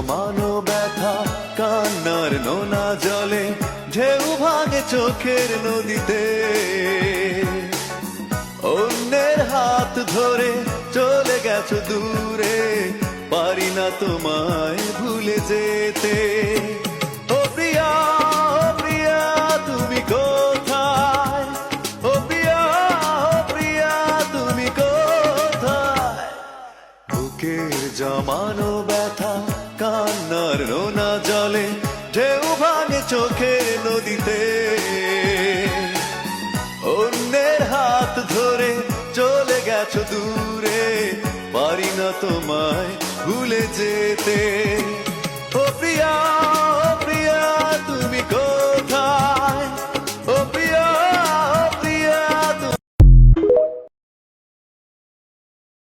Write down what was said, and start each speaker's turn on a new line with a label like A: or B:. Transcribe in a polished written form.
A: জমানো ব্যথা কান্নার নোনা জলে ঢেউ ভাঙে চোখের নদীতে অন্যের হাত ধরে চলে গেছো দূরে পারি না তোমায় ভুলে যেতে ও প্রিয়া তুমি কোথায় ও প্রিয়া তুমি কোথায় বুকের জমানো ব্যথা কান্নার রোনা জলে ঢেউ ভাঙে চোখের নদীতে অন্যের হাত ধরে চলে গেছো দূরে পারি না তোমায় ভুলে যেতে ও প্রিয়া তুমি